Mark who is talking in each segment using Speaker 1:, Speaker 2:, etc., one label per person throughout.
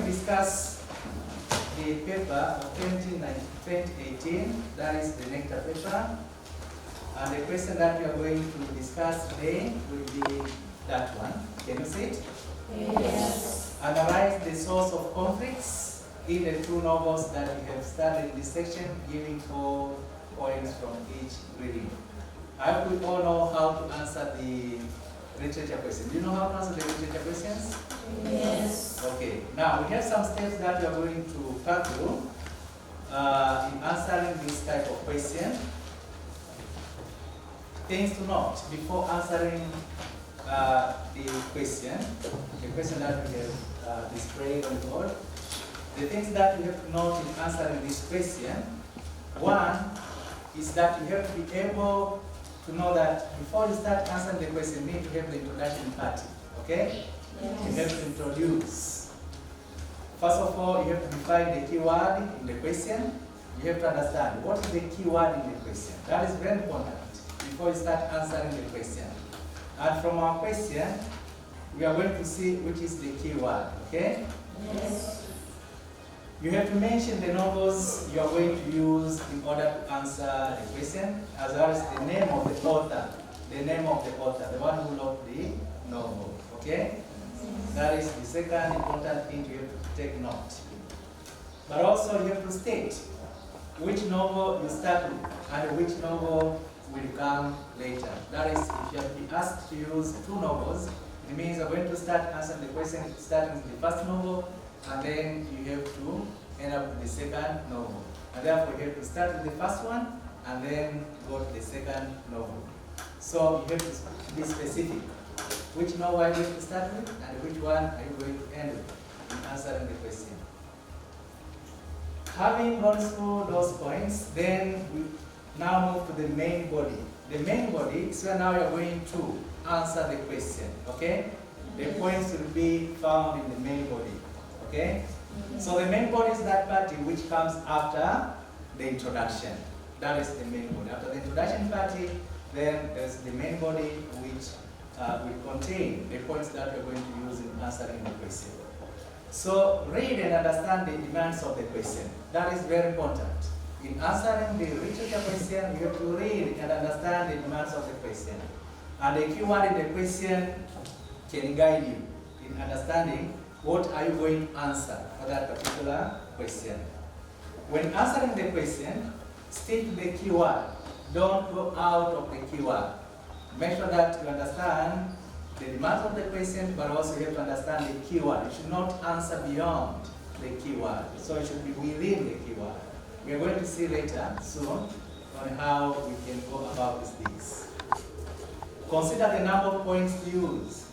Speaker 1: to discuss the paper of 2018, that is the NECTA paper. And the question that we are going to discuss today will be that one. Can you see it?
Speaker 2: Yes.
Speaker 1: Analyze the source of conflicts in the two novels that we have studied in this section, giving 4 points from each reading. I hope we all know how to answer the literature question. Do you know how to answer the literature questions?
Speaker 2: Yes.
Speaker 1: Okay. Now we have some steps that we are going to pass through in answering this type of question. Things to note before answering the question that we have displayed on the board. The things that you have to note in answering this question, one is that you have to be able to know that before you start answering the question, you need to have the introduction part. Okay?
Speaker 2: Yes.
Speaker 1: You have to introduce. First of all, you have to define the keyword in the question. You have to understand what is the keyword in the question. That is very important before you start answering the question. And from our question, we are going to see which is the keyword. Okay?
Speaker 2: Yes.
Speaker 1: You have to mention the novels you are going to use in order to answer the question, as well as the name of the author. The name of the author, the one who wrote the novel. Okay? That is the second important thing you have to take note. But also you have to state which novel you start with and which novel will come later. That is, if you have been asked to use 2 novels, it means you're going to start answering the question starting with the first novel, and then you have to end up with the second novel. And therefore you have to start with the first one and then go to the second novel. So you have to be specific. Which novel are you going to start with and which one are you going to end with in answering the question. Having gone through those points, then we now move to the main body. The main body is where now you're going to answer the question. Okay? The points will be found in the main body. Okay? So the main body is that part which comes after the introduction. That is the main body. After the introduction party, then there's the main body which will contain the points that we're going to use in answering the question. So read and understand the demands of the question. That is very important. In answering the literature question, you have to read and understand the demands of the question. And the keyword in the question can guide you in understanding what are you going to answer for that particular question. When answering the question, stick to the keyword. Don't go out of the keyword. Make sure that you understand the demands of the question, but also you have to understand the keyword. You should not answer beyond the keyword. So it should be within the keyword. We are going to see later soon on how we can go about this. Consider the number of points to use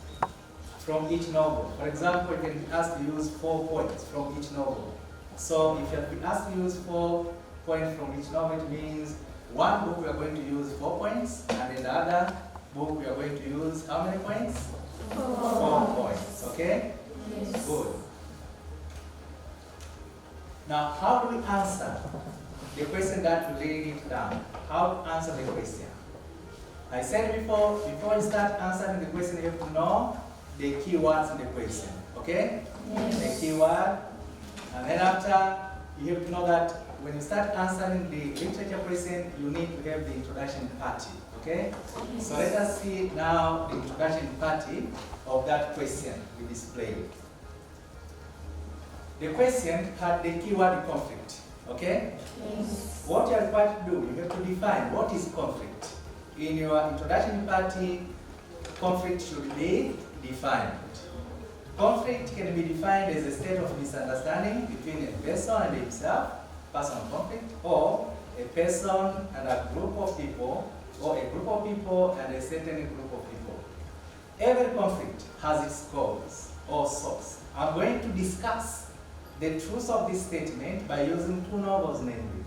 Speaker 1: from each novel. For example, you can be asked to use 4 points from each novel. So if you have been asked to use 4 points from each novel, it means one book we are going to use 4 points, and in the other book we are going to use how many points? 4 points. Okay?
Speaker 2: Yes.
Speaker 1: Good. Now, how do we answer the question that we laid it down? How to answer the question? I said before you start answering the question, you have to know the keywords in the question. Okay?
Speaker 2: Yes.
Speaker 1: The keyword. And then after, you have to know that when you start answering the literature question, you need to have the introduction party. Okay?
Speaker 2: Yes.
Speaker 1: So let us see now the introduction party of that question we displayed. The question had the keyword conflict. Okay?
Speaker 2: Yes.
Speaker 1: What you are required to do, you have to define what is conflict. In your introduction party, conflict should be defined. Conflict can be defined as a state of misunderstanding between a person and himself, personal conflict, or a person and a group of people, or a group of people and a certain group of people. Every conflict has its cause or source. I'm going to discuss the truth of this statement by using 2 novels, namely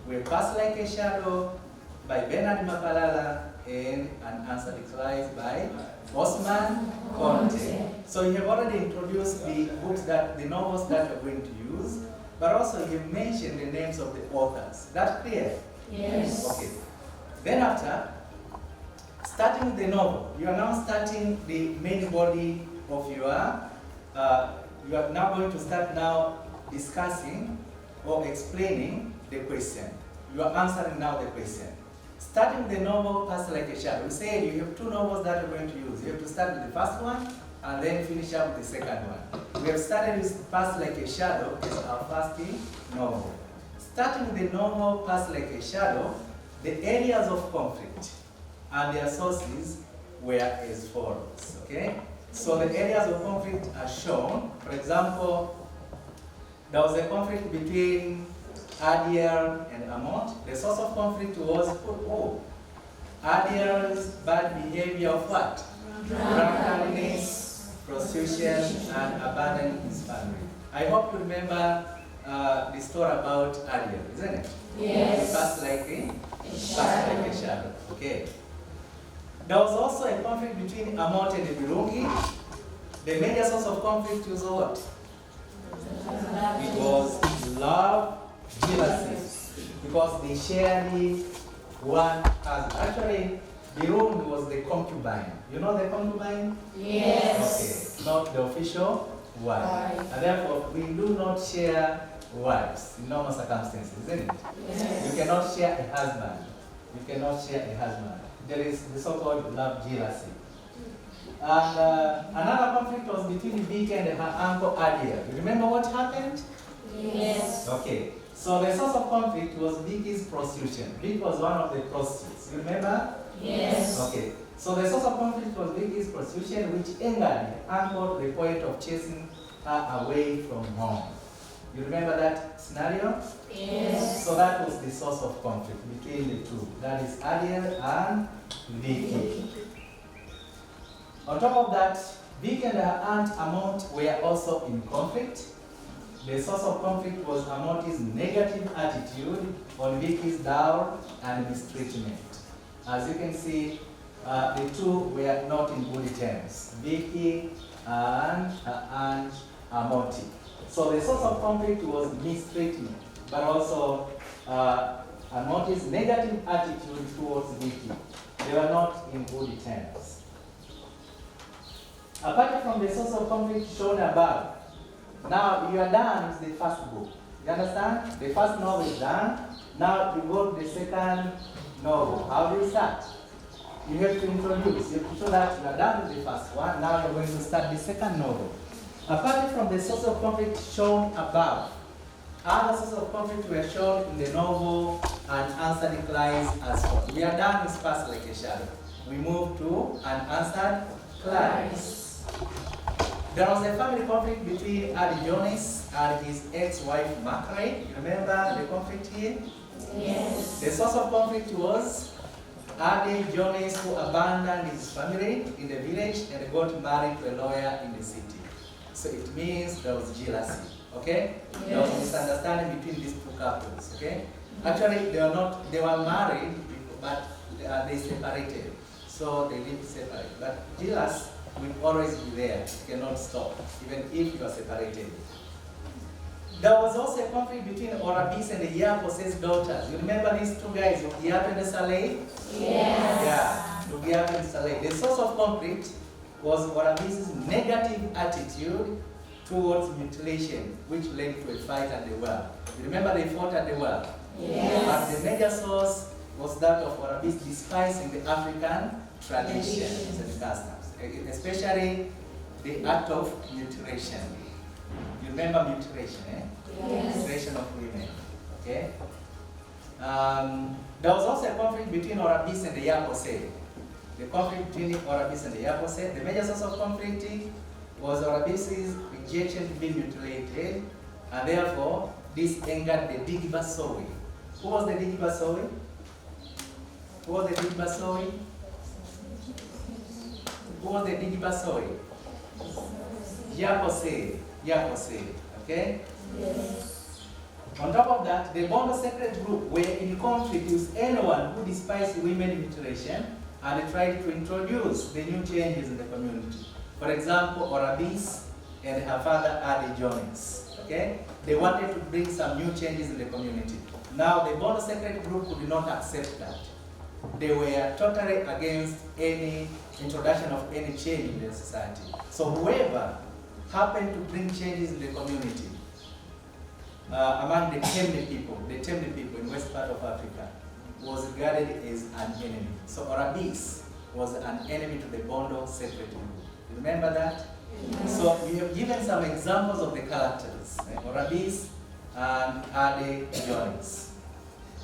Speaker 1: Will Pass Like a Shadow by Bernard Mapalala and An Answer Declined by Osman Conte. So you have already introduced the books the novels that you're going to use, but also you mentioned the names of the authors. That's clear?
Speaker 2: Yes.
Speaker 1: Okay. Then after, starting with the novel, you are now starting the main body of your you are now going to start now discussing or explaining the question. You are answering now the question. Starting the novel pass like a shadow. We say you have two novels that you're going to use. You have to start with the first one and then finish up with the second one. We have started with Pass Like a Shadow as our first novel. Starting with the novel Pass Like a Shadow, the areas of conflict and their sources were as follows. Okay? So the areas of conflict are shown. For example, there was a conflict between Adiel and Amot. The source of conflict was Adiel's bad behavior of what? Drunkenness, prostitution, and abandoning his family. I hope you remember the story about Adiel, isn't it?
Speaker 2: Yes.
Speaker 1: He passed like a shadow. Okay. There was also a conflict between Amot and Birungi. The major source of conflict was what? It was love, jealousy, because they shared one husband. Actually, Birungi was the concubine. You know the concubine?
Speaker 2: Yes.
Speaker 1: Okay, not the official wife.
Speaker 2: Right.
Speaker 1: And therefore, we do not share wives in normal circumstances, isn't it?
Speaker 2: Yes.
Speaker 1: You cannot share a husband. You cannot share a husband. There is the so-called love jealousy. And another conflict was between Vicky and her uncle Adiel. You remember what happened?
Speaker 2: Yes.
Speaker 1: Okay. So the source of conflict was Vicky's prostitution. Vicky was one of the prostitutes. You remember?
Speaker 2: Yes.
Speaker 1: Okay. So the source of conflict was Vicky's prostitution, which angered her uncle to the point of chasing her away from home. You remember that scenario?
Speaker 2: Yes.
Speaker 1: So that was the source of conflict between the two. That is Adiel and Vicky. On top of that, Vicky and her aunt Amot were also in conflict. The source of conflict was Amot's negative attitude on Vicky's dower and mistreatment. As you can see, the two were not in good terms, Vicky and her aunt Amoti. So the source of conflict was mistreatment, but also Amot's negative attitude towards Vicky. They were not in good terms. Apart from the source of conflict shown above, now you are done with the first book. You understand? The first novel is done. Now you go to the second novel. How do you start? You have to introduce. You have to show that you are done with the first one. Now you're going to start the second novel. Apart from the source of conflict shown above, other sources of conflict were shown in the novel and answered clients as well. We are done with Pass Like a Shadow. We move to unanswered clients. There was a family conflict between Adi Jones and his ex-wife Makray. You remember the conflict here?
Speaker 2: Yes.
Speaker 1: The source of conflict was Adi Jones, who abandoned his family in the village and got married to a lawyer in the city. So it means there was jealousy. Okay?
Speaker 2: Yes.
Speaker 1: There was misunderstanding between these two couples. Okay? Actually, they were married, but they separated. So they lived separate. But jealousy will always be there. It cannot stop, even if you are separated. There was also a conflict between Orabis and the Yapos's daughters. You remember these two guys, Lugiap and Saleh?
Speaker 2: Yes.
Speaker 1: Yeah, Lugiap and Saleh. The source of conflict was Orabis' negative attitude towards mutilation, which led to a fight at the well. You remember they fought at the well?
Speaker 2: Yes.
Speaker 1: But the major source was that of Orabis despising the African traditions and customs, especially the act of mutilation. You remember mutilation, eh?
Speaker 2: Yes.
Speaker 1: Mutilation of women, okay? There was also a conflict between Orabis and the Yapose. The conflict between Orabis and the Yapose. The major source of conflict was Orabis' rejection to be mutilated, and therefore this angered the Digbasowi. Who was the Digbasowi? Who was the Digbasowi? Who was the Digbasowi? Yapose, okay?
Speaker 2: Yes.
Speaker 1: On top of that, the Bondo Secret Group were in conflict with anyone who despised women mutilation and tried to introduce the new changes in the community. For example, Orabis and her father Adi Jones. Okay? They wanted to bring some new changes in the community. Now, the Bondo Secret Group could not accept that. They were totally against any introduction of any change in their society. So whoever happened to bring changes in the community among the Temne people in west part of Africa, was regarded as an enemy. So Orabis was an enemy to the Bondo separate group. Remember that?
Speaker 2: Yes.
Speaker 1: So we have given some examples of the characters, Orabis and Ade Jones.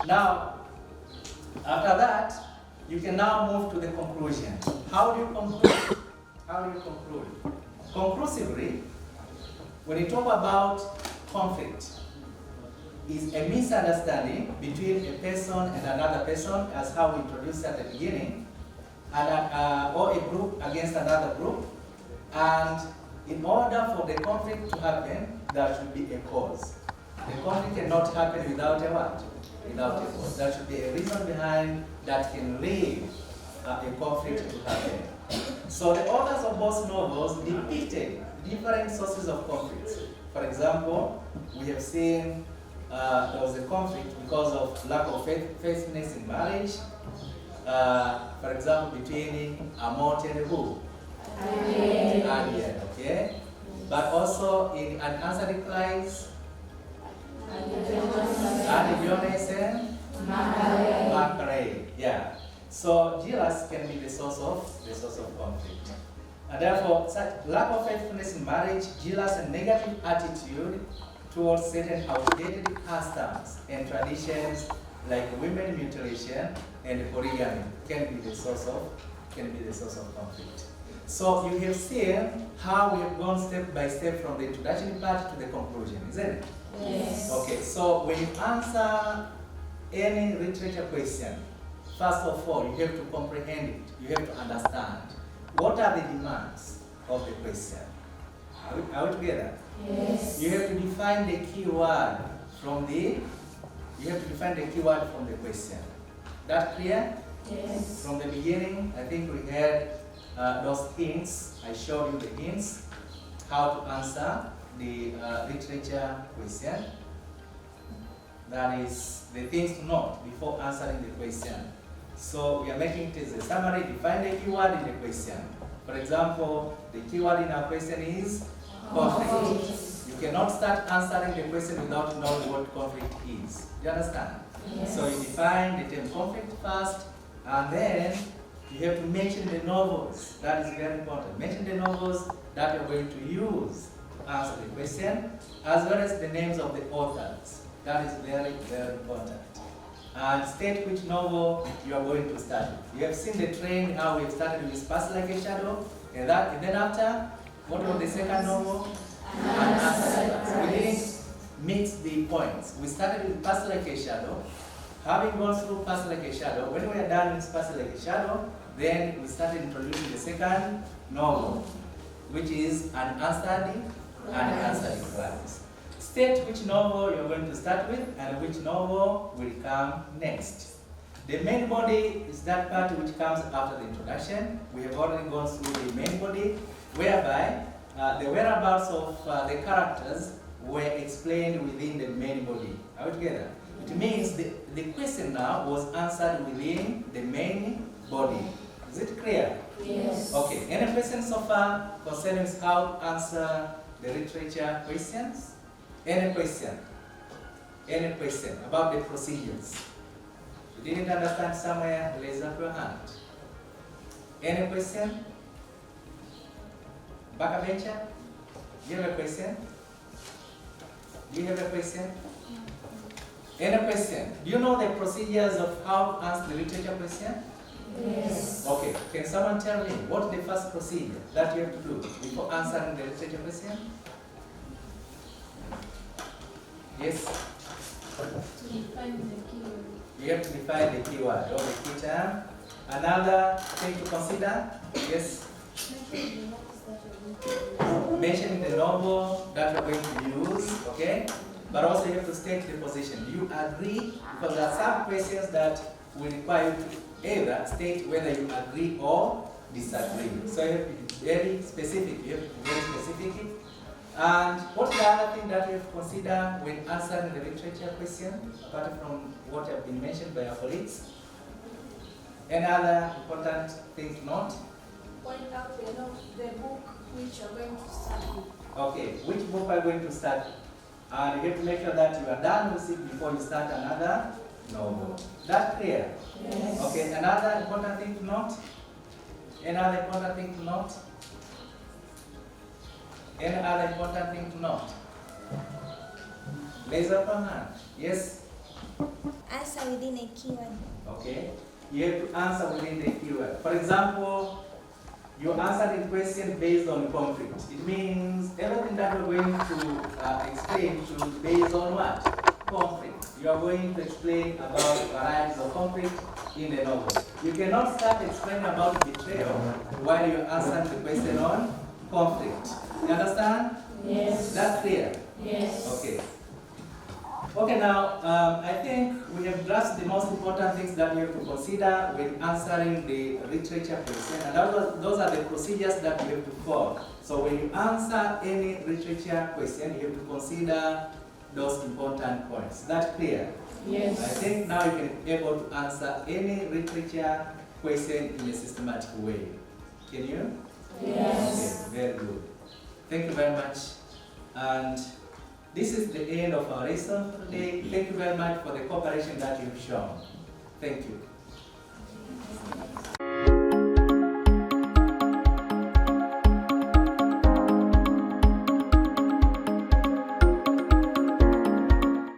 Speaker 1: Now, after that, you can now move to the conclusion. How do you conclude? How do you conclude? Conclusively, when you talk about conflict, is a misunderstanding between a person and another person, as how we introduced at the beginning, and or a group against another group. And in order for the conflict to happen, there should be a cause. The conflict cannot happen without a what? Without a cause. There should be a reason behind that can lead a conflict to happen. So the authors of both novels depicted different sources of conflicts. For example, we have seen there was a conflict because of lack of faithfulness in marriage. For example, between Amot and who? Ariel, okay? But also in unanswered cries, Jones and Makare. Yeah. So jealous can be the source of conflict. And therefore, such lack of faithfulness in marriage, jealous and negative attitude towards certain outdated customs and traditions like women mutilation and polygamy can be the source of conflict. So you have seen how we have gone step by step from the introduction part to the conclusion, isn't it?
Speaker 2: Yes.
Speaker 1: Okay, so when you answer any literature question, first of all, you have to comprehend it. You have to understand what are the demands of the question. Are we together?
Speaker 2: Yes.
Speaker 1: You have to define the keyword from the question. That clear?
Speaker 2: Yes.
Speaker 1: From the beginning, I think we had those hints. I showed you the hints how to answer the literature question. That is the things to note before answering the question. So we are making it as a summary. Define the keyword in the question. For example, the keyword in our question is conflict. You cannot start answering the question without knowing what conflict is. Do you understand?
Speaker 2: Yes.
Speaker 1: So you define the term conflict first, and then you have to mention the novels. That is very important. Mention the novels that you're going to use to answer the question, as well as the names of the authors. That is very, very important. And state which novel you are going to start with. You have seen the trend, how we've started with Pass Like a Shadow, and then after, what was the second novel? We didn't mix the points. We started with Pass Like a Shadow. Having gone through Pass Like a Shadow, when we are done with Pass Like a Shadow, then we started introducing the second novel, which is Unanswered Crimes. State which novel you're going to start with and which novel will come next. The main body is that part which comes after the introduction. We have already gone through the main body, whereby the whereabouts of the characters were explained within the main body. Are we together? It means the question now was answered within the main body. Is it clear?
Speaker 2: Yes.
Speaker 1: Okay. Any questions so far concerning how to answer the literature questions? Any question? Any question about the procedures? You didn't understand somewhere, raise up your hand. Any question? Backbencher? Do you have a question? Do you have a question? Any question? Do you know the procedures of how to answer the literature question?
Speaker 2: Yes.
Speaker 1: Okay. Can someone tell me what is the first procedure that you have to do before answering the literature question? Yes?
Speaker 2: To define the keyword.
Speaker 1: You have to define the keyword or the key term. Another thing to consider, yes? Mention the novel that you're going to use, okay? But also you have to state the position. Do you agree? Because there are some questions that will require you to either state whether you agree or disagree. So you have to be very specific. You have to be very specific. And what's the other thing that you have to consider when answering the literature question, apart from what have been mentioned by our colleagues? Any other important thing to note?
Speaker 3: Point out the book which you're going to start with.
Speaker 1: Okay, which book are you going to start? And you have to make sure that you are done with it before you start another novel. That clear?
Speaker 2: Yes.
Speaker 1: Okay, another important thing to note? Another important thing to note? Any other important thing to note? Raise up your hand. Yes?
Speaker 3: Answer within a keyword.
Speaker 1: Okay. You have to answer within the keyword. For example, you answer the question based on conflict. It means everything that we're going to explain should be based on what? Conflict. You are going to explain about varieties of conflict in the novel. You cannot start explaining about betrayal while you answer the question on conflict. You understand?
Speaker 2: Yes.
Speaker 1: That's clear?
Speaker 2: Yes.
Speaker 1: Okay. Okay, now I think we have grasped the most important things that you have to consider when answering the literature question, and those are the procedures that you have to follow. So when you answer any literature question, you have to consider those important points. That's clear?
Speaker 2: Yes.
Speaker 1: I think now you can be able to answer any literature question in a systematic way. Can you?
Speaker 2: Yes.
Speaker 1: Okay, very good. Thank you very much. And this is the end of our lesson for today. Thank you very much for the cooperation that you've shown. Thank you.